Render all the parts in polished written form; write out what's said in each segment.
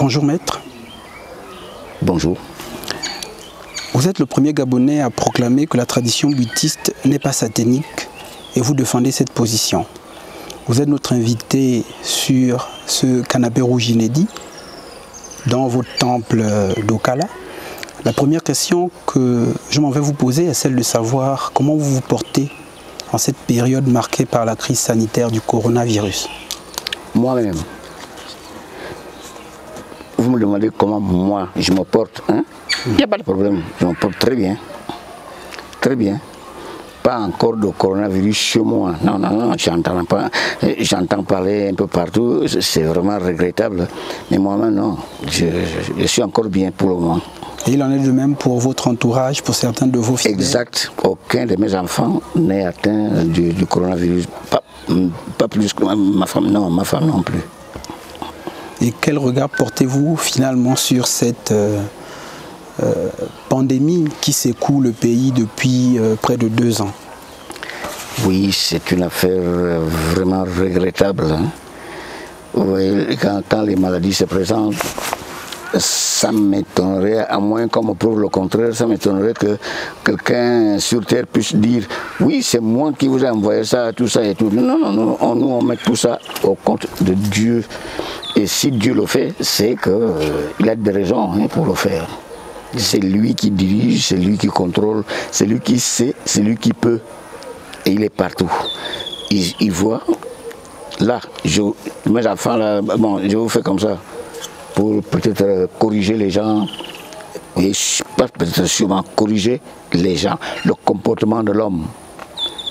Bonjour maître. Bonjour. Vous êtes le premier Gabonais à proclamer que la tradition bouddhiste n'est pas satanique et vous défendez cette position. Vous êtes notre invité sur ce canapé rouge inédit dans votre temple d'Okala. La première question que je m'en vais vous poser est celle de savoir comment vous vous portez en cette période marquée par la crise sanitaire du coronavirus. Moi-même, vous me demandez comment moi je me porte, hein? Il n'y a pas de problème, je me porte très bien. Très bien. Pas encore de coronavirus chez moi. Non, non, non, j'entends parler un peu partout, c'est vraiment regrettable. Mais moi-même, non, je suis encore bien pour le moment. Et il en est de même pour votre entourage, pour certains de vos fidèles? Exact. Aucun de mes enfants n'est atteint du coronavirus. Pas plus que ma femme, non, ma femme non plus. Et quel regard portez-vous finalement sur cette pandémie qui secoue le pays depuis près de 2 ans? Oui, c'est une affaire vraiment regrettable. Hein. Oui, quand les maladies se présentent, ça m'étonnerait, à moins qu'on me prouve le contraire, ça m'étonnerait que quelqu'un sur Terre puisse dire « Oui, c'est moi qui vous ai envoyé ça, tout ça et tout. » Non, non, non, on met tout ça au compte de Dieu. Et si Dieu le fait, c'est qu'il a des raisons pour le faire. C'est lui qui dirige, c'est lui qui contrôle, c'est lui qui sait, c'est lui qui peut. Et il est partout. Il voit. Là, mes enfants, là, bon, je vous fais comme ça. Pour peut-être corriger les gens, et pas peut-être sûrement corriger les gens, le comportement de l'homme.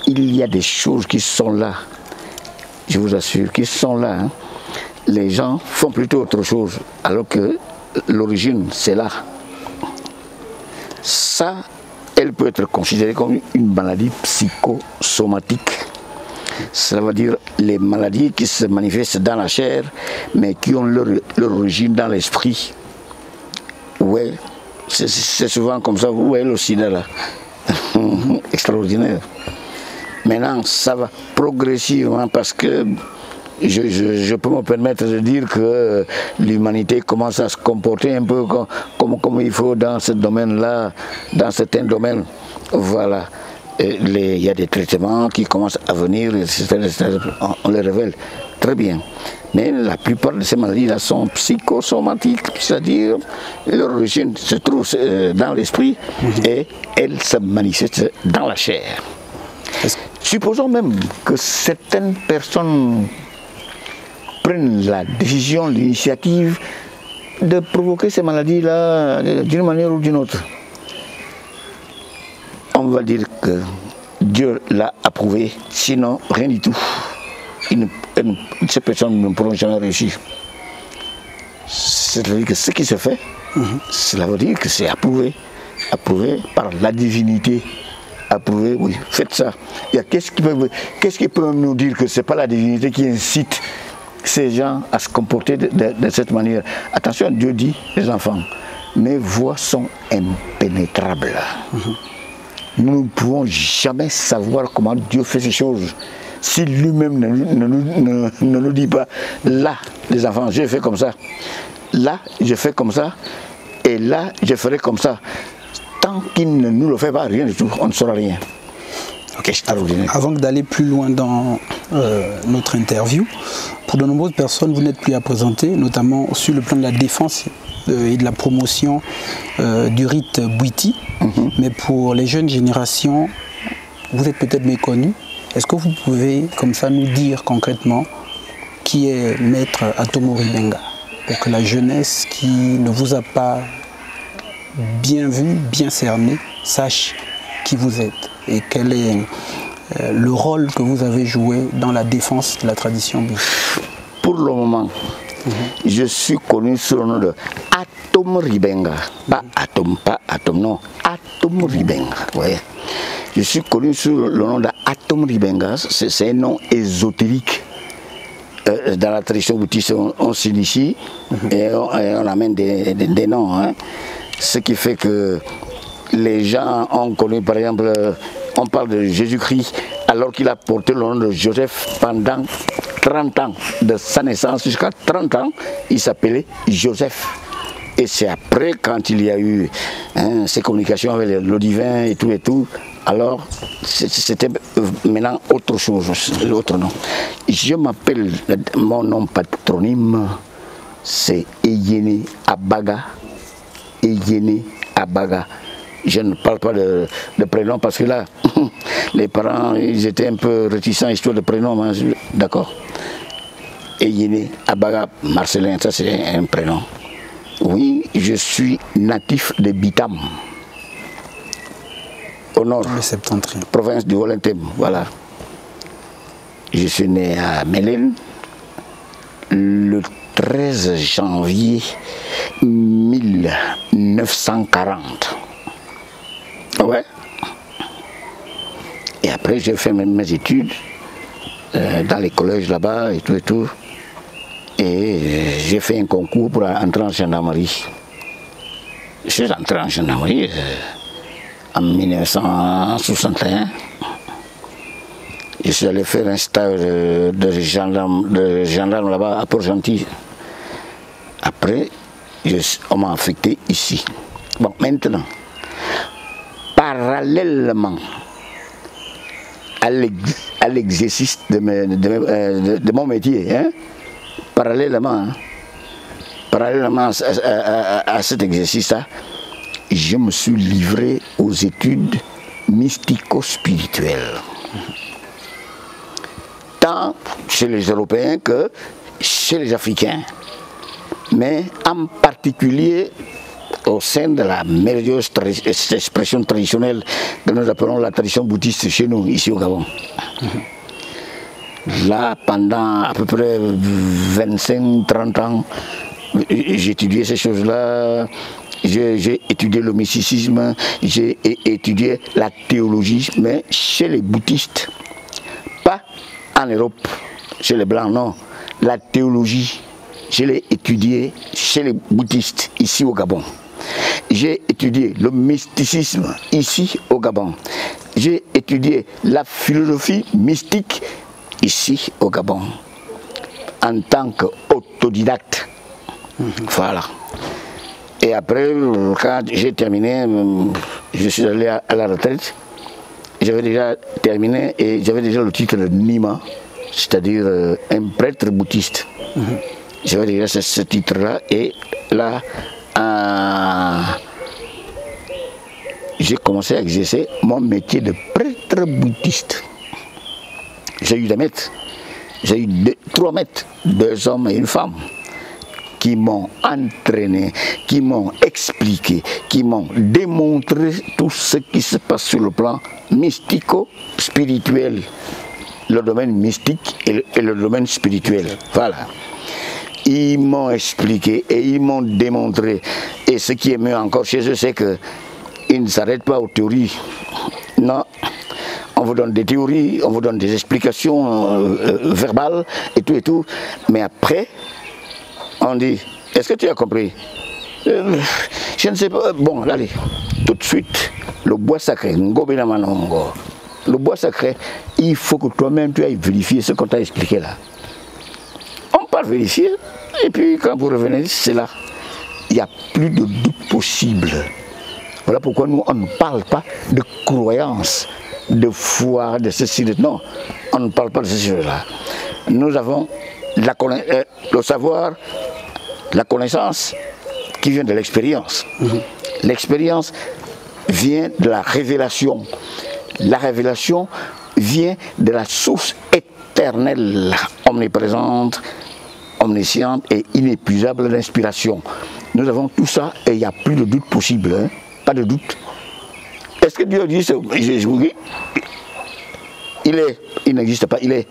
Il y a des choses qui sont là, je vous assure, qui sont là. Hein. Les gens font plutôt autre chose, alors que l'origine, c'est là. Ça, elle peut être considérée comme une maladie psychosomatique. Ça veut dire les maladies qui se manifestent dans la chair, mais qui ont leur origine dans l'esprit. Ouais, c'est souvent comme ça. Vous voyez le sida là. Extraordinaire. Maintenant, ça va progressivement parce que je peux me permettre de dire que l'humanité commence à se comporter un peu comme il faut dans ce domaine-là, dans certains domaines. Voilà. Il y a des traitements qui commencent à venir, on les révèle très bien. Mais la plupart de ces maladies-là sont psychosomatiques, c'est-à-dire leur origine se trouve dans l'esprit et elles se manifestent dans la chair. Supposons même que certaines personnes prennent la décision, l'initiative de provoquer ces maladies-là d'une manière ou d'une autre. On va dire que Dieu l'a approuvé, sinon rien du tout. Ces personnes ne pourront jamais réussir. C'est-à-dire que ce qui se fait, cela veut dire que c'est approuvé. Approuvé par la divinité. Approuvé, oui, faites ça. Qu'est-ce qui peut nous dire que ce n'est pas la divinité qui incite ces gens à se comporter de cette manière? Attention, Dieu dit, les enfants, mes voies sont impénétrables. Nous ne pouvons jamais savoir comment Dieu fait ces choses. Si lui-même ne nous dit pas, là, les enfants, je fais comme ça, là, je fais comme ça, et là, je ferai comme ça. Tant qu'il ne nous le fait pas, rien du tout, on ne saura rien. Okay. Avant d'aller plus loin dans notre interview, pour de nombreuses personnes, vous n'êtes plus à présenter, notamment sur le plan de la défense et de la promotion du rite Bwiti. Mais pour les jeunes générations, vous êtes peut-être méconnus. Est-ce que vous pouvez comme ça nous dire concrètement qui est Maître Atomo Ribenga, pour que la jeunesse qui ne vous a pas bien vu, bien cerné, sache qui vous êtes et quel est le rôle que vous avez joué dans la défense de la tradition Bwiti? Pour le moment, je suis connu sous le nom de Atomo Ribenga. Pas Atom, non. Atomo Ribenga. Ouais. Je suis connu sous le nom d'Atomo Ribenga. C'est un nom ésotérique. Dans la tradition bouddhiste, on s'initie et on amène des noms. Hein. Ce qui fait que les gens ont connu, par exemple, on parle de Jésus-Christ alors qu'il a porté le nom de Joseph pendant 30 ans de sa naissance jusqu'à 30 ans, il s'appelait Joseph. Et c'est après, quand il y a eu ces communications avec le divin et tout, alors c'était maintenant autre chose, l'autre nom. Je m'appelle, mon nom patronyme, c'est Eyene Abaga. Eyene Abaga. Je ne parle pas de prénom parce que là, les parents, ils étaient un peu réticents, histoire de prénom, hein, d'accord. Eyene Abaga Marcelin, ça c'est un prénom. Oui, je suis natif de Bitam, au nord, province du Volentém, voilà. Je suis né à Mélène le 13 janvier 1940. Ouais. Et après, j'ai fait mes études dans les collèges là-bas et tout. Et j'ai fait un concours pour entrer en gendarmerie. Je suis entré en gendarmerie en 1961. Je suis allé faire un stage de gendarme là-bas à Port-Gentil. Après, on m'a affecté ici. Bon, maintenant, parallèlement à l'exercice de mon métier, hein, parallèlement à cet exercice-là, je me suis livré aux études mystico-spirituelles. Tant chez les Européens que chez les Africains. Mais en particulier au sein de la merveilleuse expression traditionnelle que nous appelons la tradition bouddhiste chez nous, ici au Gabon. Là, pendant à peu près 25-30 ans, j'ai étudié ces choses-là, j'ai étudié le mysticisme, j'ai étudié la théologie, mais chez les bouddhistes, pas en Europe, chez les Blancs, non. La théologie, je l'ai étudiée chez les bouddhistes, ici au Gabon. J'ai étudié le mysticisme, ici au Gabon. J'ai étudié la philosophie mystique, ici au Gabon, en tant qu'autodidacte. Voilà. Et après, quand j'ai terminé, je suis allé à la retraite. J'avais déjà terminé et j'avais déjà le titre de Nima, c'est-à-dire un prêtre bouddhiste. J'avais déjà ce titre-là et là, j'ai commencé à exercer mon métier de prêtre bouddhiste. J'ai eu des maîtres, j'ai eu 3 maîtres, 2 hommes et une femme, qui m'ont entraîné, qui m'ont expliqué, qui m'ont démontré tout ce qui se passe sur le plan mystico-spirituel, le domaine mystique et le domaine spirituel. Voilà. Ils m'ont expliqué et ils m'ont démontré. Et ce qui est mieux encore chez eux, c'est qu'ils ne s'arrêtent pas aux théories. Non. On vous donne des théories, on vous donne des explications verbales et tout. Mais après, on dit, est-ce que tu as compris? Je ne sais pas. Bon, allez, tout de suite, le bois sacré, le bois sacré, il faut que toi-même tu ailles vérifier ce qu'on t'a expliqué là. On part vérifier, et puis quand vous revenez, c'est là. Il n'y a plus de doute possible. Voilà pourquoi nous, on ne parle pas de croyance, de foi, de ceci, de... Non, on ne parle pas de ceci, là. Nous avons le savoir, la connaissance qui vient de l'expérience. L'expérience vient de la révélation. La révélation vient de la source éternelle, omniprésente, omnisciente et inépuisable d'inspiration. Nous avons tout ça et il n'y a plus de doute possible, hein? Pas de doute. Est-ce que Dieu dit, il n'existe pas, il est.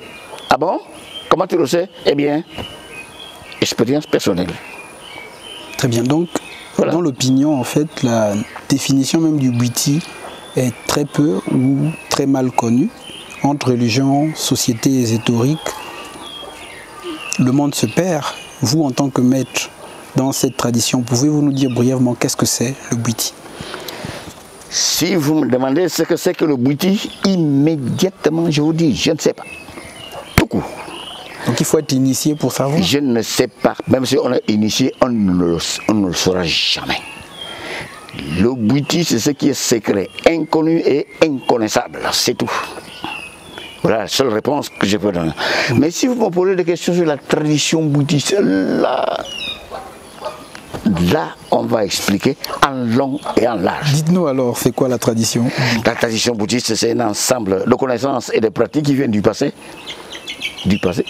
Ah bon? Comment tu le sais? Eh bien, expérience personnelle. Très bien, donc voilà. Dans l'opinion, en fait, la définition même du Bwiti est très peu ou très mal connue entre religion, société ésotérique. Le monde se perd. Vous, en tant que maître dans cette tradition, pouvez-vous nous dire brièvement qu'est-ce que c'est le Bwiti? Si vous me demandez ce que c'est que le Bwiti, immédiatement je vous dis, je ne sais pas. Tout court. Donc il faut être initié pour savoir. Je ne sais pas, même si on est initié, on ne le saura jamais. Le bouddhisme, c'est ce qui est secret, inconnu et inconnaissable, c'est tout. Voilà la seule réponse que je peux donner. Mais si vous me posez des questions sur la tradition bouddhiste, là, on va expliquer en long et en large. Dites-nous alors, c'est quoi la tradition? La tradition bouddhiste, c'est un ensemble de connaissances et de pratiques qui viennent du passé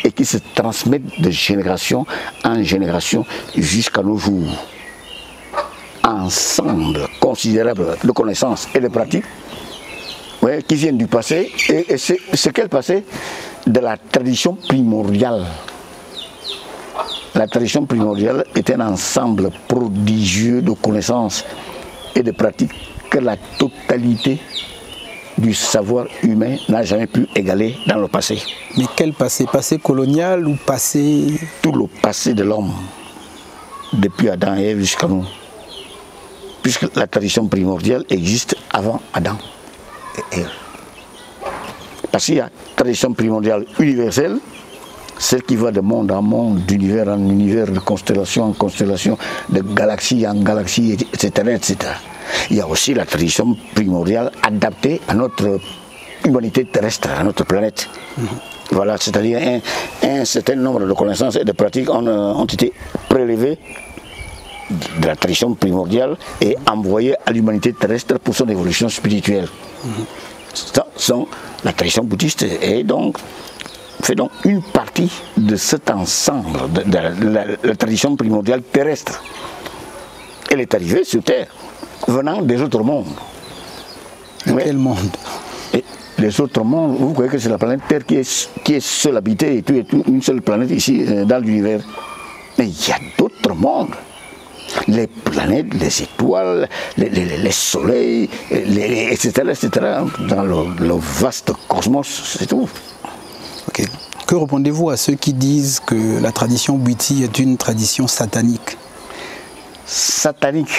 et qui se transmettent de génération en génération jusqu'à nos jours. Ensemble considérable de connaissances et de pratiques qui viennent du passé, et c'est quel passé? De la tradition primordiale. La tradition primordiale est un ensemble prodigieux de connaissances et de pratiques que la totalité du savoir humain n'a jamais pu égaler dans le passé. Mais quel passé? Passé colonial ou passé... Tout le passé de l'homme, depuis Adam et Ève jusqu'à nous. Puisque la tradition primordiale existe avant Adam et Ève. Parce qu'il y a tradition primordiale universelle, celle qui va de monde en monde, d'univers en univers, de constellation en constellation, de galaxie en galaxie, etc., etc. Il y a aussi la tradition primordiale adaptée à notre humanité terrestre, à notre planète. Voilà, c'est-à-dire un certain nombre de connaissances et de pratiques ont été prélevées de la tradition primordiale et envoyées à l'humanité terrestre pour son évolution spirituelle. La tradition bouddhiste fait donc une partie de cet ensemble, de la tradition primordiale terrestre. Elle est arrivée sur Terre, venant des autres mondes. Quel monde? Et les autres mondes, vous croyez que c'est la planète Terre qui est seule habitée, et tout une seule planète ici dans l'univers. Mais il y a d'autres mondes. Les planètes, les étoiles, les soleils, etc., etc., dans le vaste cosmos, c'est tout. Okay. Que répondez-vous à ceux qui disent que la tradition bouddhiste est une tradition satanique? Satanique,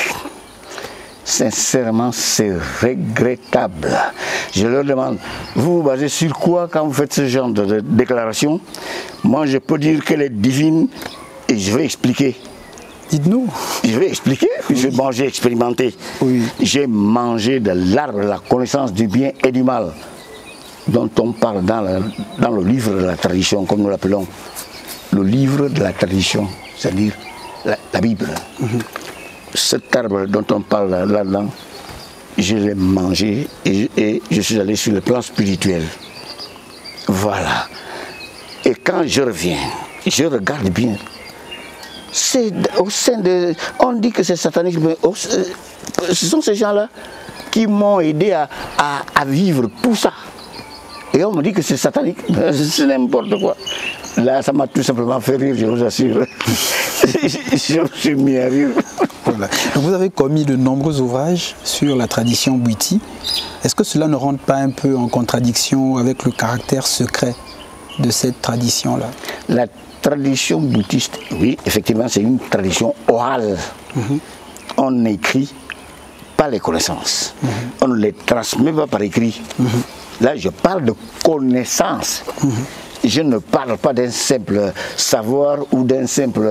sincèrement, c'est regrettable. Je leur demande, vous vous basez sur quoi quand vous faites ce genre de déclaration? Moi, je peux dire qu'elle est divine et je vais expliquer. Dites-nous. Je vais expliquer, puisque bon, j'ai expérimenté. Oui. J'ai mangé de l'arbre de la connaissance du bien et du mal, dont on parle dans le livre de la tradition, comme nous l'appelons. Le livre de la tradition, c'est-à-dire la Bible. Cet arbre dont on parle là-dedans, je l'ai mangé et je suis allé sur le plan spirituel. Voilà. Et quand je reviens, je regarde bien. C'est au sein de... On dit que c'est satanique, mais ce sont ces gens-là qui m'ont aidé à vivre tout ça. Et on me dit que c'est satanique, c'est n'importe quoi. Là, ça m'a tout simplement fait rire, je vous assure. Je me suis mis à rire. Voilà. Donc vous avez commis de nombreux ouvrages sur la tradition bouddhiste. Est-ce que cela ne rentre pas un peu en contradiction avec le caractère secret de cette tradition-là? La tradition bouddhiste, oui, effectivement, c'est une tradition orale. On n'écrit pas les connaissances. On ne les transmet pas par écrit. Là, je parle de connaissances. Je ne parle pas d'un simple savoir ou d'un simple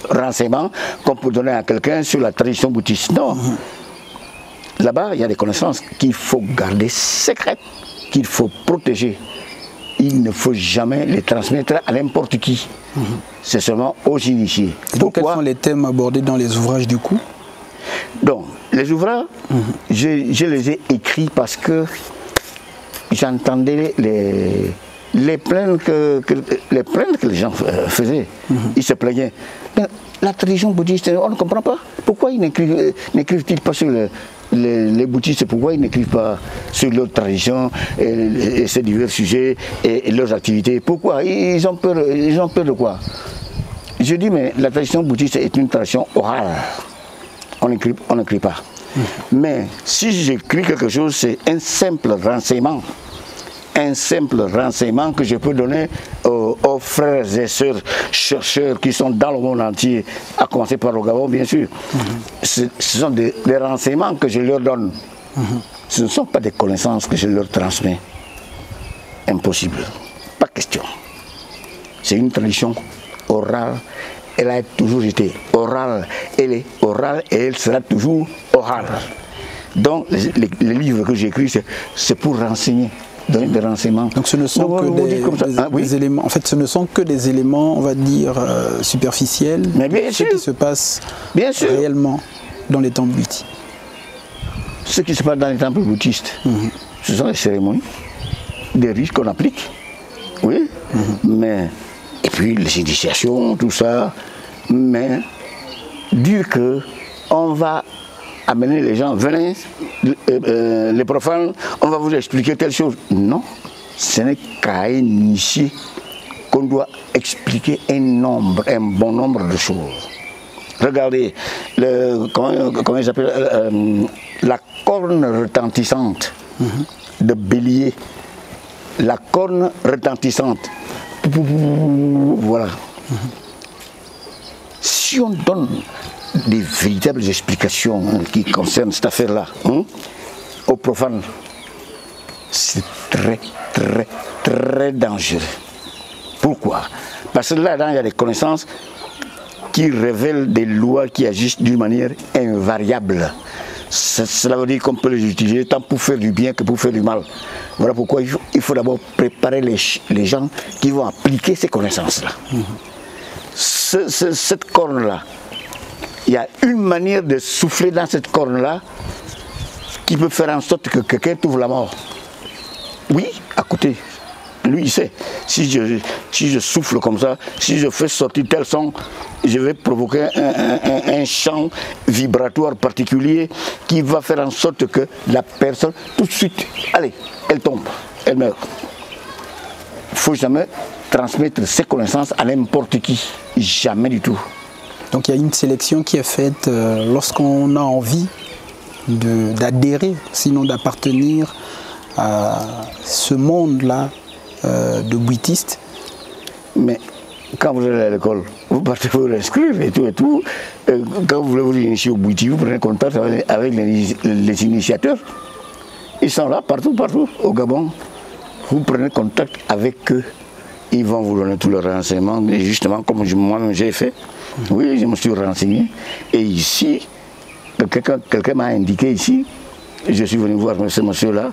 renseignement qu'on peut donner à quelqu'un sur la tradition bouddhiste. Non. Là-bas, il y a des connaissances qu'il faut garder secrètes, qu'il faut protéger. Il ne faut jamais les transmettre à n'importe qui. C'est seulement aux initiés. Donc, quels sont les thèmes abordés dans les ouvrages du coup? Donc, les ouvrages, je les ai écrits parce que j'entendais les plaintes que les gens faisaient. Ils se plaignaient. Mais la tradition bouddhiste, on ne comprend pas. Pourquoi ils n'écrivent-ils pas sur les bouddhistes? Pourquoi ils n'écrivent pas sur leur tradition et ces divers sujets et leurs activités? Pourquoi ils ont peur de quoi? Je dis, mais la tradition bouddhiste est une tradition orale. On n'écrit pas. Mais si j'écris quelque chose, c'est un simple renseignement. Un simple renseignement que je peux donner aux frères et sœurs chercheurs qui sont dans le monde entier, à commencer par le Gabon, bien sûr. Ce sont des renseignements que je leur donne. Ce ne sont pas des connaissances que je leur transmets. Impossible. Pas question. c'est une tradition orale. Elle a toujours été orale. Elle est orale et elle sera toujours orale. Donc, les livres que j'écris, c'est pour renseigner, donner des renseignements. Donc, ce ne sont que des éléments. En fait, ce ne sont que des éléments, on va dire, superficiels. Mais bien sûr. Ce qui se passe réellement dans les temples bouddhistes. Ce qui se passe dans les temples bouddhistes, ce sont les cérémonies, des rites qu'on applique. Oui. Mais, et puis les initiations, tout ça. Mais dire que on va amener les gens, venez, les profanes, on va vous expliquer telle chose. Non, ce n'est qu'à un initié qu'on doit expliquer un bon nombre de choses. Regardez, comment ils appellent, la corne retentissante de bélier. La corne retentissante. Voilà. Si on donne des véritables explications qui concernent cette affaire-là aux profanes, c'est très, très, très dangereux. Pourquoi? Parce que là-dedans, il y a des connaissances qui révèlent des lois qui agissent d'une manière invariable. Cela veut dire qu'on peut les utiliser tant pour faire du bien que pour faire du mal. Voilà pourquoi il faut d'abord préparer les gens qui vont appliquer ces connaissances-là. Cette corne-là, il y a une manière de souffler dans cette corne-là qui peut faire en sorte que quelqu'un trouve la mort. Oui, à côté. Lui, il sait. Si je souffle comme ça, si je fais sortir tel son, je vais provoquer un champ vibratoire particulier qui va faire en sorte que la personne, tout de suite, allez, elle tombe, elle meurt. Il ne faut jamais transmettre ses connaissances à n'importe qui. Jamais du tout. Donc il y a une sélection qui est faite lorsqu'on a envie d'adhérer, sinon d'appartenir à ce monde-là de bouddhistes. Mais quand vous allez à l'école, vous partez vous inscrire et tout. Quand vous voulez vous initier au bouddhisme, vous prenez contact avec les initiateurs. Ils sont là partout, au Gabon. Vous prenez contact avec eux. Ils vont vous donner tous les renseignements, et justement comme moi-même j'ai fait. Oui, je me suis renseigné. Et ici, quelqu'un m'a indiqué ici, je suis venu voir ce monsieur-là,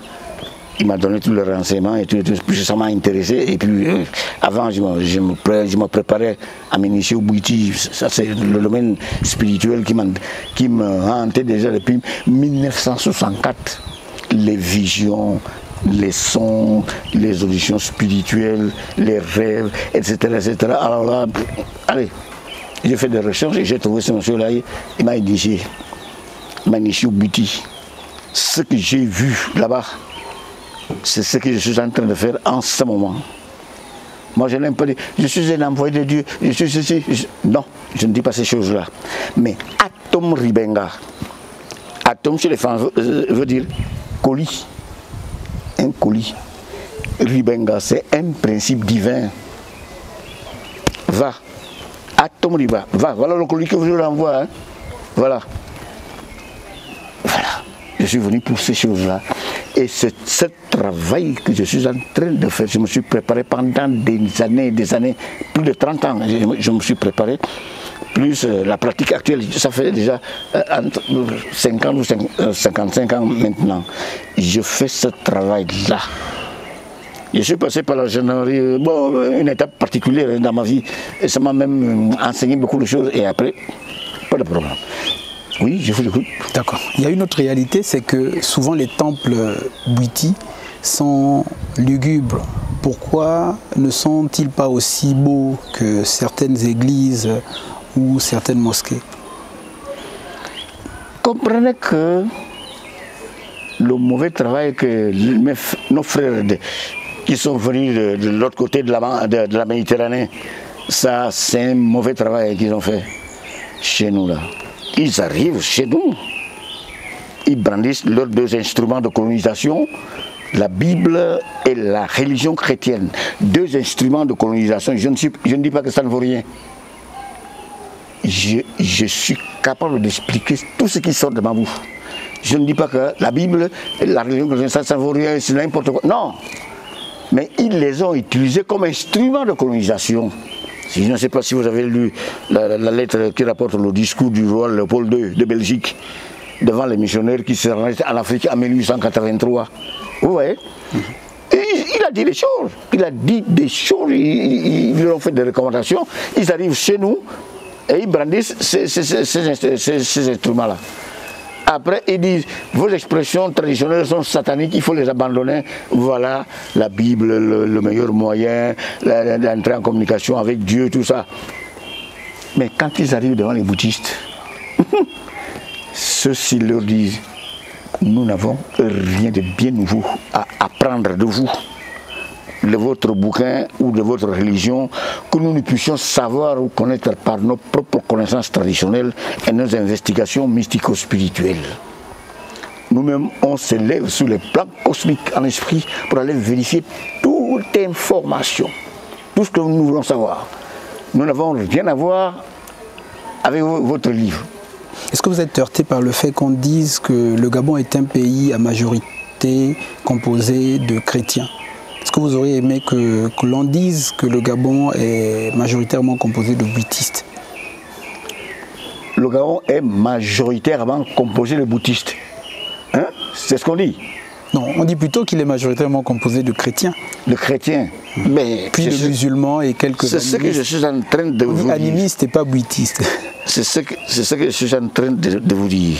il m'a donné tous les renseignements et tout, puis ça m'a intéressé. Et puis avant, je me préparais à m'initier au bouddhisme. Ça, c'est le domaine spirituel qui me hantait déjà depuis 1964. Les visions, les sons, les auditions spirituelles, les rêves, etc. etc. Alors là, allez, j'ai fait des recherches et j'ai trouvé ce monsieur-là, il m'a initié. Il m'a initié au bouddhisme. Ce que j'ai vu là-bas, c'est ce que je suis en train de faire en ce moment. Moi, je n'aime pas dire, je suis un envoyé de Dieu, je suis ceci. Non, je ne dis pas ces choses-là. Mais Atom Ribenga, Atom chez les femmes veut dire colis. Un colis. Ribenga, c'est un principe divin. Va. Atom Ribenga, va. Voilà le colis que je vous renvoie. Hein. Voilà. Voilà. Je suis venu pour ces choses-là. Et c'est ce travail que je suis en train de faire. Je me suis préparé pendant des années, plus de 30 ans. Je me suis préparé. Plus la pratique actuelle, ça fait déjà entre 50 ou 55 ans maintenant. Je fais ce travail-là. Je suis passé par la gendarmerie, bon, une étape particulière dans ma vie. Et ça m'a même enseigné beaucoup de choses. Et après, pas de problème. Oui, je vous écoute. D'accord. Il y a une autre réalité, c'est que souvent les temples bouddhistes sont lugubres. Pourquoi ne sont-ils pas aussi beaux que certaines églises ou certaines mosquées? Comprenez que le mauvais travail que nos frères qui sont venus de l'autre côté de la Méditerranée, ça c'est un mauvais travail qu'ils ont fait chez nous là. Ils arrivent chez nous, ils brandissent leurs deux instruments de colonisation, la Bible et la religion chrétienne. Deux instruments de colonisation, je ne dis pas que ça ne vaut rien. Je suis capable d'expliquer tout ce qui sort de ma bouche. Je ne dis pas que la Bible et la religion chrétienne, ça ne vaut rien, c'est n'importe quoi. Non, Mais ils les ont utilisés comme instruments de colonisation. Je ne sais pas si vous avez lu la lettre qui rapporte le discours du roi Léopold II de Belgique devant les missionnaires qui se rendaient en Afrique en 1883. Vous voyez? Il a dit des choses. Il a dit des choses. Ils leur ont fait des recommandations. Ils arrivent chez nous et ils brandissent ces instruments-là. Après, ils disent, vos expressions traditionnelles sont sataniques, il faut les abandonner. Voilà, la Bible, le meilleur moyen, d'entrer en communication avec Dieu, tout ça. Mais quand ils arrivent devant les bouddhistes, ceux-ci leur disent, nous n'avons rien de bien nouveau à apprendre de vous, de votre bouquin ou de votre religion, que nous ne puissions savoir ou connaître par nos propres connaissances traditionnelles et nos investigations mystico-spirituelles. Nous-mêmes, on se lève sur les plans cosmiques en esprit pour aller vérifier toute information, tout ce que nous voulons savoir. Nous n'avons rien à voir avec votre livre. Est-ce que vous êtes heurté par le fait qu'on dise que le Gabon est un pays à majorité composé de chrétiens? Est-ce que vous auriez aimé que l'on dise que le Gabon est majoritairement composé de bouddhistes? Le Gabon est majoritairement composé de bouddhistes. Hein? C'est ce qu'on dit. Non, on dit plutôt qu'il est majoritairement composé de chrétiens. De chrétiens. Mais puis de musulmans et quelques animistes. C'est ce que je suis en train de vous dire. Animistes et pas bouddhistes. C'est ce que je suis en train de vous dire.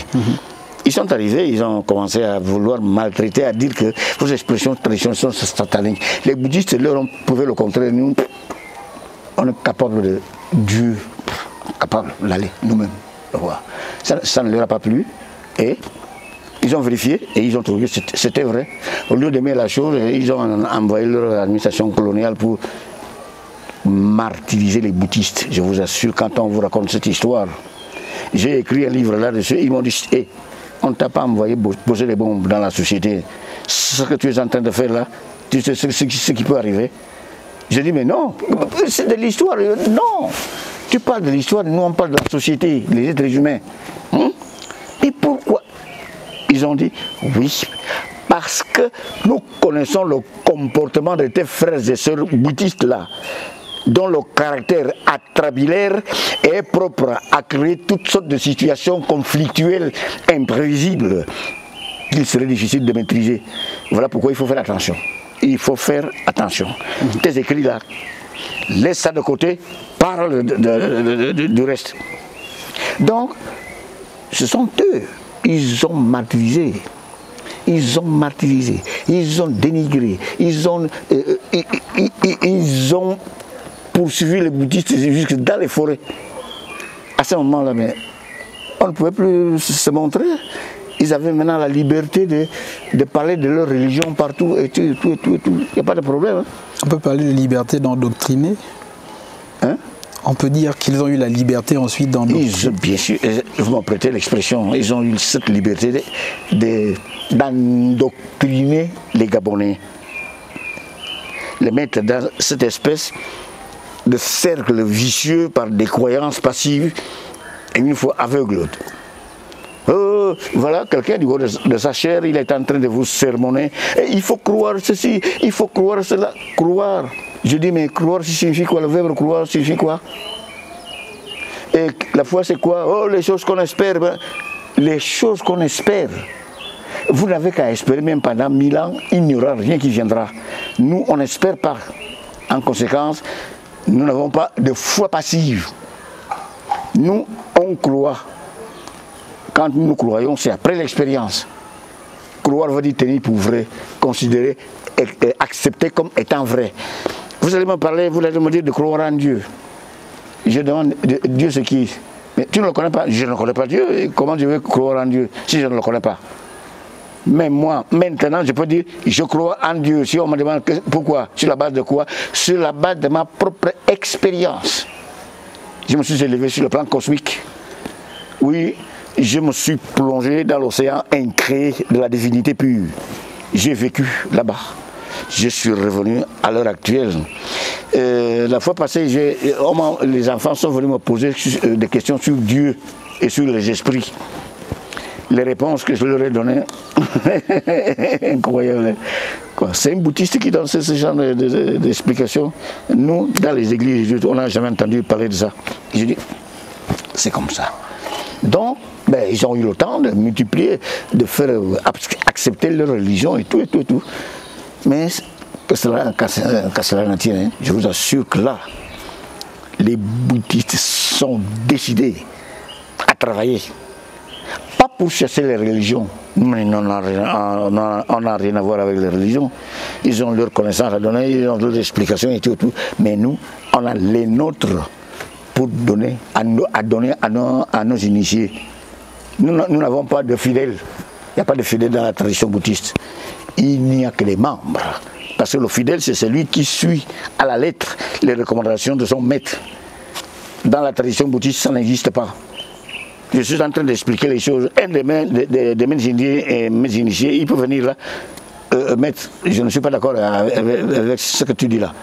Ils sont arrivés, ils ont commencé à vouloir maltraiter, à dire que vos expressions traditionnelles sont sataniques. Les bouddhistes leur ont prouvé le contraire. Nous, on est capable de Dieu, capable d'aller nous-mêmes. Ça ne leur a pas plu. Et ils ont vérifié et ils ont trouvé que c'était vrai. Au lieu d'aimer la chose, ils ont envoyé leur administration coloniale pour martyriser les bouddhistes. Je vous assure, quand on vous raconte cette histoire, j'ai écrit un livre là-dessus, ils m'ont dit hey, on ne t'a pas envoyé poser les bombes dans la société. Ce que tu es en train de faire là, tu sais ce qui peut arriver. J'ai dit mais non, c'est de l'histoire. Non, tu parles de l'histoire, nous on parle de la société, les êtres humains. Et pourquoi? Ils ont dit oui, parce que nous connaissons le comportement de tes frères et sœurs bouddhistes là, dont le caractère atrabilaire est propre à créer toutes sortes de situations conflictuelles, imprévisibles, qu'il serait difficile de maîtriser. Voilà pourquoi il faut faire attention. Il faut faire attention. Tes écrits là, laisse ça de côté, parle du reste. Donc, ce sont eux, ils ont martyrisé. Ils ont martyrisé, ils ont dénigré, ils ont poursuivi les bouddhistes jusque dans les forêts. À ce moment-là, mais on ne pouvait plus se montrer. Ils avaient maintenant la liberté de parler de leur religion partout et tout. Il n'y a pas de problème. Hein. On peut parler de liberté d'endoctriner. Hein? On peut dire qu'ils ont eu la liberté ensuite d'endoctriner. Bien sûr, vous m'en prêtez l'expression, ils ont eu cette liberté d'endoctriner les Gabonais. Les mettre dans cette espèce de cercle vicieux par des croyances passives et une fois aveugles. Voilà, quelqu'un du haut de sa chair, il est en train de vous sermonner. Et il faut croire ceci, il faut croire cela. Croire. Je dis, mais croire signifie quoi? Le verbe croire signifie quoi? Et la foi, c'est quoi? Oh, les choses qu'on espère. Ben, les choses qu'on espère. Vous n'avez qu'à espérer, même pendant 1000 ans, il n'y aura rien qui viendra. Nous, on n'espère pas. En conséquence, nous n'avons pas de foi passive. Nous, on croit. Quand nous croyons, c'est après l'expérience. Croire veut dire tenir pour vrai, considérer et accepter comme étant vrai. Vous allez me parler, vous allez me dire de croire en Dieu. Je demande, Dieu c'est qui? Mais tu ne le connais pas? Je ne connais pas Dieu. Et comment je vais croire en Dieu si je ne le connais pas? Mais moi, maintenant, je peux dire, je crois en Dieu. Si on me demande pourquoi, sur la base de quoi? Sur la base de ma propre expérience. Je me suis élevé sur le plan cosmique. Oui, je me suis plongé dans l'océan incréé de la divinité pure. J'ai vécu là-bas. Je suis revenu à l'heure actuelle. La fois passée, les enfants sont venus me poser des questions sur Dieu et sur les esprits. Les réponses que je leur ai données, incroyable. Quoi. C'est un bouddhiste qui donne ce genre d'explications. Nous, dans les églises, on n'a jamais entendu parler de ça. Je dis, c'est comme ça. Donc, ben, ils ont eu le temps de multiplier, de faire accepter leur religion et tout, et tout, et tout. Mais qu'à cela n'en tienne, je vous assure que là, les bouddhistes sont décidés à travailler. Pas pour chasser les religions, mais on n'a rien à voir avec les religions. Ils ont leur connaissance à donner, ils ont leurs explications et tout, tout. Mais nous, on a les nôtres pour donner à nos initiés. Nous n'avons pas de fidèles. Il n'y a pas de fidèles dans la tradition bouddhiste. Il n'y a que les membres. Parce que le fidèle, c'est celui qui suit à la lettre les recommandations de son maître. Dans la tradition bouddhiste, ça n'existe pas. Je suis en train d'expliquer les choses. Un des mes initiés, il peut venir là, maître, je ne suis pas d'accord avec ce que tu dis là.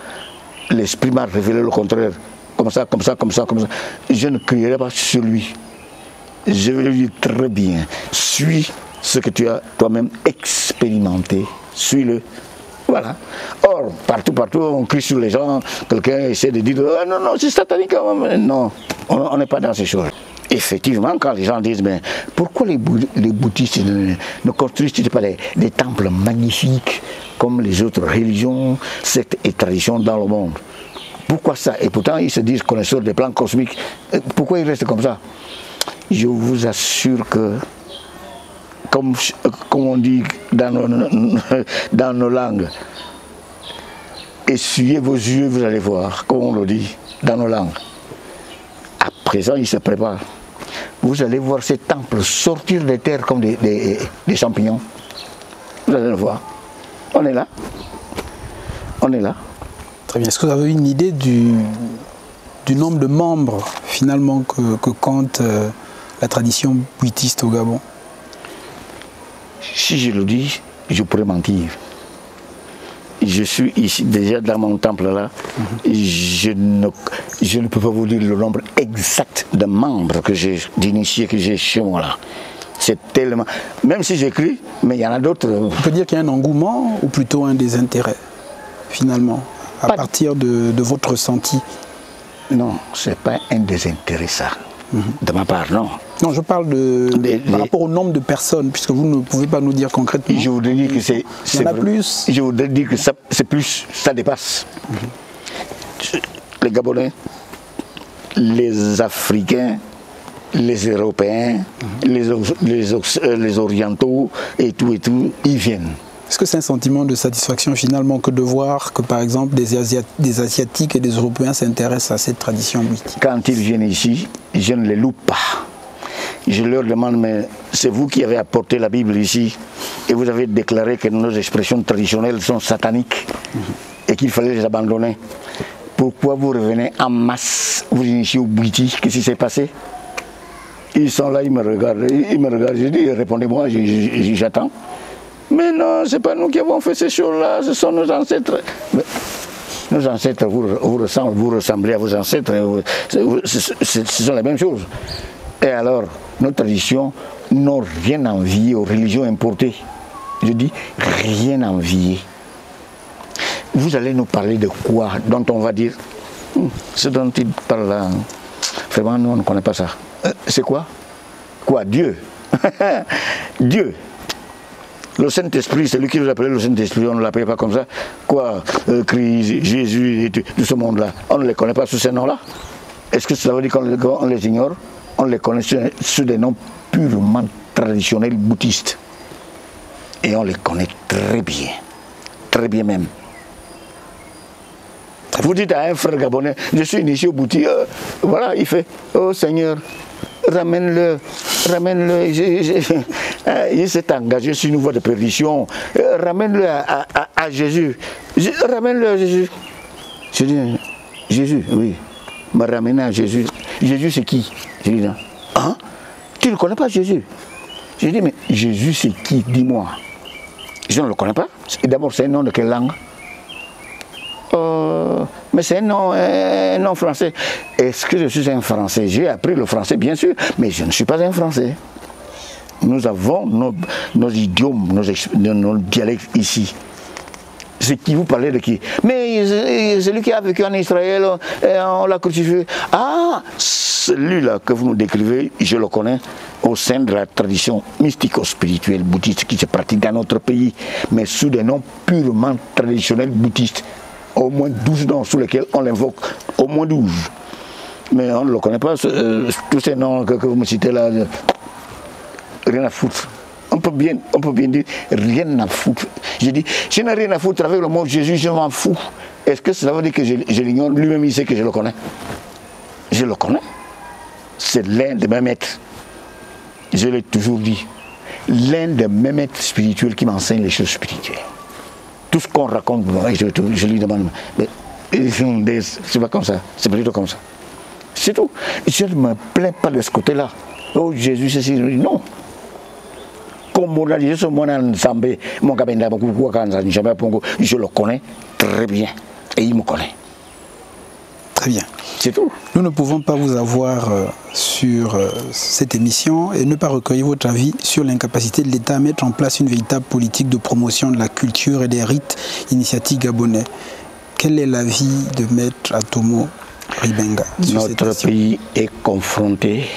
L'esprit m'a révélé le contraire. Comme ça, comme ça, comme ça, comme ça. Je ne crierai pas sur lui. Je vais lui dire très bien, suis ce que tu as toi-même expérimenté, suis-le. Voilà. Or, partout, on crie sur les gens, quelqu'un essaie de dire oh, non, non, c'est satanique. Non, on n'est pas dans ces choses. Effectivement, quand les gens disent mais pourquoi les bouddhistes ne construisent pas des temples magnifiques comme les autres religions, sectes et traditions dans le monde? Pourquoi ça? Et pourtant, ils se disent connaisseurs des plans cosmiques. Pourquoi ils restent comme ça? Je vous assure que, comme on dit dans nos langues, essuyez vos yeux, vous allez voir, comme on le dit dans nos langues. À présent, ils se préparent. Vous allez voir ces temples sortir des terres comme des champignons. Vous allez le voir. On est là. On est là. Très bien. Est-ce que vous avez une idée du nombre de membres, finalement, que compte la tradition bouddhiste au Gabon? Si je le dis, je pourrais mentir. Je suis ici déjà dans mon temple là. Je ne peux pas vous dire le nombre exact de membres que j'ai, d'initiés que j'ai chez moi là. C'est tellement. Même si j'écris, mais il y en a d'autres. On peut dire qu'il y a un engouement ou plutôt un désintérêt, finalement, à partir de votre ressenti? Non, ce n'est pas un désintérêt ça. De ma part, non. Non, je parle par rapport au nombre de personnes, puisque vous ne pouvez pas nous dire concrètement. Je voudrais dire que c'est plus. Je voudrais dire que c'est plus, ça dépasse. Les Gabonais, les Africains, les Européens, les Orientaux et tout, ils viennent. Est-ce que c'est un sentiment de satisfaction finalement que de voir que par exemple des Asiatiques et des Européens s'intéressent à cette tradition bouddhiste? Quand ils viennent ici, je ne les loupe pas. Je leur demande, mais c'est vous qui avez apporté la Bible ici et vous avez déclaré que nos expressions traditionnelles sont sataniques et qu'il fallait les abandonner. Pourquoi vous revenez en masse, vous initiez au bouddhisme? Qu'est-ce qui s'est passé? Ils sont là, ils me regardent, je dis, répondez-moi, j'attends. Mais non, ce n'est pas nous qui avons fait ces choses-là, ce sont nos ancêtres. Mais nos ancêtres, vous ressemblez à vos ancêtres, ce sont les mêmes choses. Et alors, nos traditions n'ont rien à envier aux religions importées. Je dis, rien à envier. Vous allez nous parler de quoi, dont on va dire, ce dont il parle là, vraiment, nous, on ne connaît pas ça. C'est quoi? Quoi? Dieu. Dieu. Le Saint-Esprit, c'est lui qui nous appelait le Saint-Esprit, on ne l'appelait pas comme ça. Quoi? Christ, Jésus et tout ce monde-là. On ne les connaît pas sous ces noms-là. Est-ce que cela veut dire qu'on les ignore? On les connaît sous des noms purement traditionnels bouddhistes. Et on les connaît très bien même. Vous dites à un frère gabonais, je suis initié au bouddhisme, voilà, il fait, oh Seigneur, ramène-le, il s'est engagé sur une voie de perdition, ramène-le à Jésus, ramène-le à Jésus. Je dis, Jésus, oui, m'a ramené à Jésus. Jésus c'est qui? Je dis, hein? Tu ne connais pas Jésus? Je dis, mais Jésus c'est qui? Dis-moi. Je ne le connais pas. D'abord, c'est un nom de quelle langue? Mais c'est un nom français. Est-ce que je suis un Français? J'ai appris le français, bien sûr, mais je ne suis pas un Français. Nous avons nos idiomes, nos dialectes ici. C'est qui vous parlez de qui? Mais celui qui a vécu en Israël, on l'a crucifié. Ah, celui-là que vous nous décrivez, je le connais au sein de la tradition mystico-spirituelle bouddhiste qui se pratique dans notre pays, mais sous des noms purement traditionnels bouddhistes. Au moins 12 noms sous lesquels on l'invoque, au moins 12. Mais on ne le connaît pas, tous ces noms que vous me citez là, rien à foutre. On peut bien dire rien à foutre. Je dis, je n'ai rien à foutre avec le mot Jésus, je m'en fous. Est-ce que cela veut dire que je l'ignore? Lui-même, il sait que je le connais. Je le connais. C'est l'un de mes maîtres. Je l'ai toujours dit. L'un de mes maîtres spirituels qui m'enseigne les choses spirituelles. Tout ce qu'on raconte, je lui demande, mais c'est pas comme ça, c'est plutôt comme ça. C'est tout. Je ne me plains pas de ce côté-là. Oh Jésus, ceci, non. Je le connais très bien et il me connaît. Très bien. C'est tout. Nous ne pouvons pas vous avoir sur cette émission et ne pas recueillir votre avis sur l'incapacité de l'État à mettre en place une véritable politique de promotion de la culture et des rites initiatiques gabonais. Quel est l'avis de Maître Atomo Ribenga sur cette Notre pays est confronté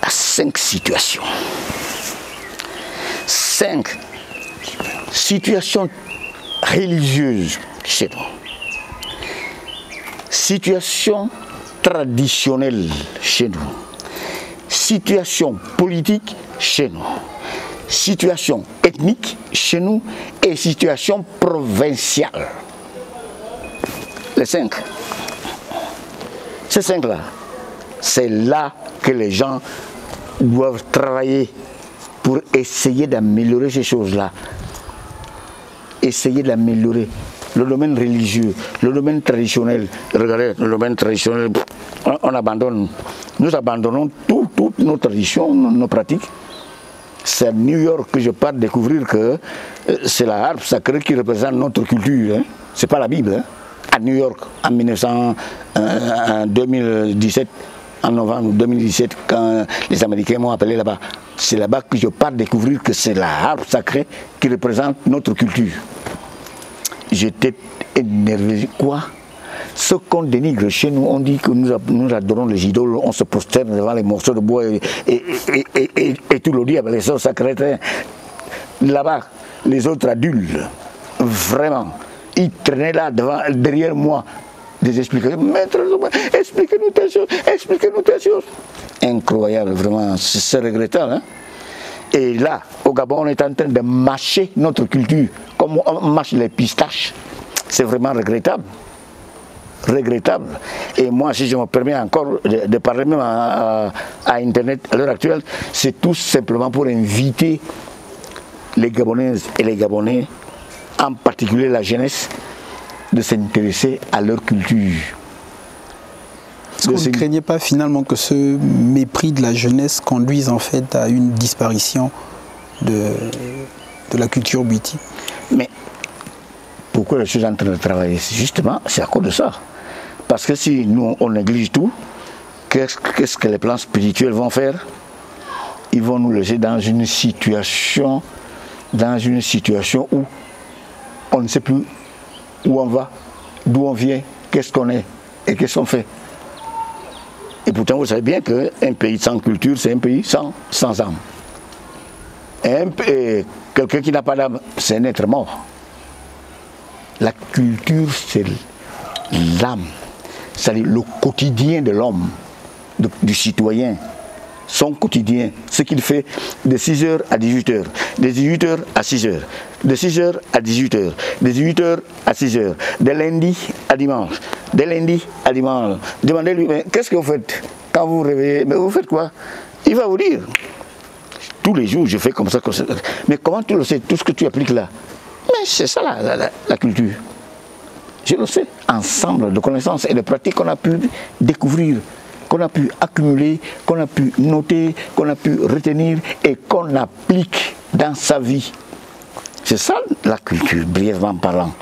à 5 situations. 5 situations religieuses chez nous. Situation traditionnelle chez nous. Situation politique chez nous. Situation ethnique chez nous et situation provinciale. Les 5. Ces 5-là, c'est là que les gens doivent travailler pour essayer d'améliorer ces choses-là. Essayer d'améliorer le domaine religieux, le domaine traditionnel. Regardez, le domaine traditionnel, on abandonne. Nous abandonnons toutes nos traditions, nos pratiques. C'est à New York que je pars découvrir que c'est la harpe sacrée qui représente notre culture. Hein. C'est pas la Bible. Hein. À New York, en 2017, en novembre 2017, quand les Américains m'ont appelé là-bas, c'est là-bas que je pars découvrir que c'est la harpe sacrée qui représente notre culture. J'étais énervé. Quoi? Ce qu'on dénigre chez nous, on dit que nous adorons les idoles, on se prosterne devant les morceaux de bois et tout le diable, les sorts sacrés. Là-bas, les autres adultes, vraiment, ils traînaient là derrière moi des explications. Maître, expliquez-nous telle chose, expliquez-nous telle chose. Incroyable, vraiment, c'est regrettable. Hein? Et là, au Gabon, on est en train de mâcher notre culture, comme on mâche les pistaches. C'est vraiment regrettable. Regrettable. Et moi, si je me permets encore de parler même à Internet à l'heure actuelle, c'est tout simplement pour inviter les Gabonaises et les Gabonais, en particulier la jeunesse, de s'intéresser à leur culture. Est-ce que vous ne craignez pas finalement que ce mépris de la jeunesse conduise en fait à une disparition de la culture bouddhiste? Mais pourquoi je suis en train de travailler? Justement, c'est à cause de ça. Parce que si nous on néglige tout, qu'est-ce que les plans spirituels vont faire? Ils vont nous laisser dans une situation où on ne sait plus où on va, d'où on vient, qu'est-ce qu'on est et qu'est-ce qu'on fait. Et pourtant, vous savez bien qu'un pays sans culture, c'est un pays sans âme. Et quelqu'un qui n'a pas d'âme, c'est un être mort. La culture, c'est l'âme. C'est-à-dire le quotidien de l'homme, du citoyen. Son quotidien, ce qu'il fait de 6h à 18h, de 18h à 6h, de 6h à 18h, de 18h à 6h, de lundi à dimanche, de lundi à dimanche. Demandez-lui, mais qu'est-ce que vous faites quand vous vous réveillez? Mais vous faites quoi? Il va vous dire. Tous les jours, je fais comme ça. Mais comment tu le sais, tout ce que tu appliques là? Mais c'est ça la culture. Je le sais, ensemble de connaissances et de pratiques qu'on a pu découvrir, qu'on a pu accumuler, qu'on a pu noter, qu'on a pu retenir et qu'on applique dans sa vie. C'est ça la culture, brièvement parlant.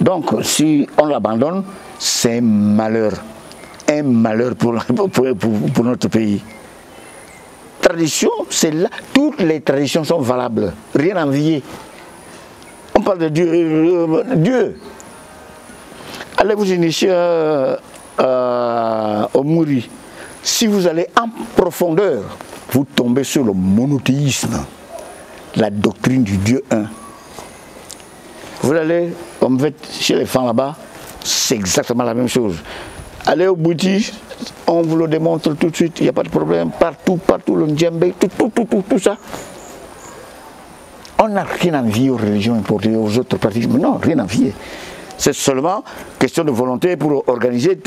Donc, si on l'abandonne, c'est un malheur pour notre pays. Tradition, c'est là, toutes les traditions sont valables, rien à envier. On parle de Dieu. Dieu. Allez vous initier au Mouri. Si vous allez en profondeur, vous tombez sur le monothéisme, la doctrine du Dieu un. Vous allez, comme vous faites chez les femmes là-bas, c'est exactement la même chose. Allez au bouddhisme, on vous le démontre tout de suite, il n'y a pas de problème, partout, le djembé, tout ça. On n'a rien à envier aux religions importées, aux autres pratiques, mais non, rien à envier. C'est seulement question de volonté pour organiser,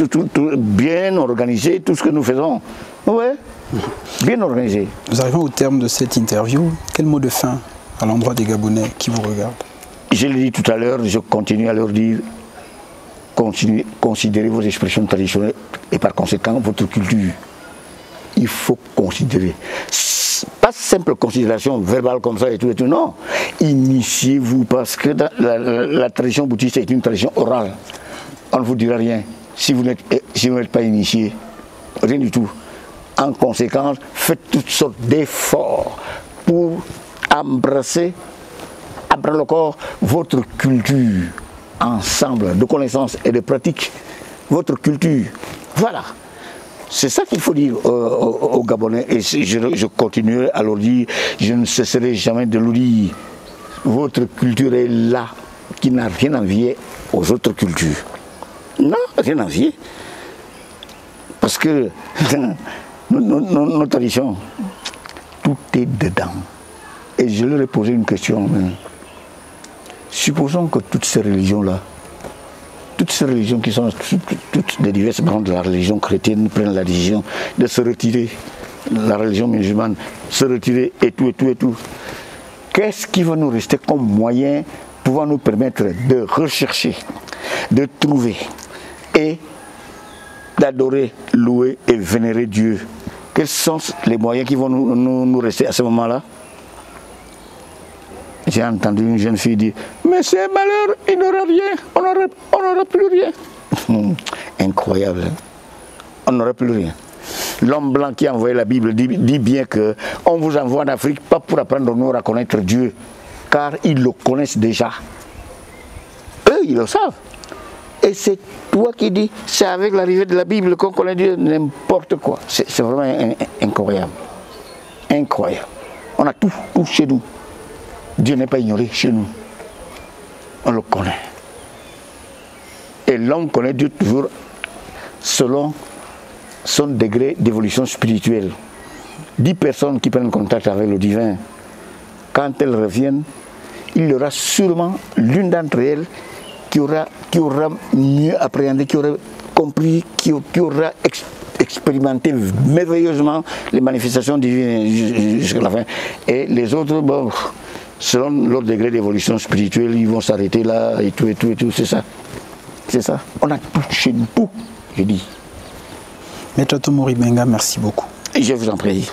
bien organiser tout ce que nous faisons. Oui, bien organisé. Nous arrivons au terme de cette interview. Quel mot de fin à l'endroit des Gabonais qui vous regardent? Je l'ai dit tout à l'heure, je continue à leur dire, considérez vos expressions traditionnelles et par conséquent votre culture. Il faut considérer. Pas simple considération verbale comme ça et tout, non. Initiez-vous parce que la tradition bouddhiste est une tradition orale. On ne vous dira rien si vous n'êtes pas initié. Rien du tout. En conséquence, faites toutes sortes d'efforts pour embrasser à bras le corps votre culture ensemble de connaissances et de pratiques. Votre culture. Voilà. C'est ça qu'il faut dire aux Gabonais et je continuerai à leur dire, je ne cesserai jamais de leur dire, votre culture est là, qui n'a rien à envier aux autres cultures. Non, rien à envier. Parce que nos traditions, tout est dedans. Et je leur ai posé une question. Supposons que toutes ces religions-là, toutes ces religions qui sont toutes des diverses branches de la religion chrétienne prennent la décision de se retirer, la religion musulmane, se retirer et tout. Qu'est-ce qui va nous rester comme moyen pouvant nous permettre de rechercher, de trouver et d'adorer, louer et vénérer Dieu? Quels sont les moyens qui vont nous rester à ce moment-là? J'ai entendu une jeune fille dire, mais c'est malheur, il n'aura rien, on n'aura plus rien. Incroyable, hein? On n'aura plus rien. L'homme blanc qui a envoyé la Bible dit bien qu'on vous envoie en Afrique, pas pour apprendre nous à connaître Dieu, car ils le connaissent déjà. Eux, ils le savent. Et c'est toi qui dis, c'est avec l'arrivée de la Bible qu'on connaît Dieu, n'importe quoi. C'est vraiment incroyable. Incroyable. On a tout chez nous. Dieu n'est pas ignoré chez nous. On le connaît. Et l'homme connaît Dieu toujours selon son degré d'évolution spirituelle. 10 personnes qui prennent contact avec le divin, quand elles reviennent, il y aura sûrement l'une d'entre elles qui aura mieux appréhendé, qui aura compris, qui aura expérimenté merveilleusement les manifestations divines jusqu'à la fin. Et les autres, bon, selon leur degré d'évolution spirituelle, ils vont s'arrêter là et tout, c'est ça. C'est ça. On a tout chez nous, tout, je dis. Maître Tomori Benga, merci beaucoup. Et je vous en prie.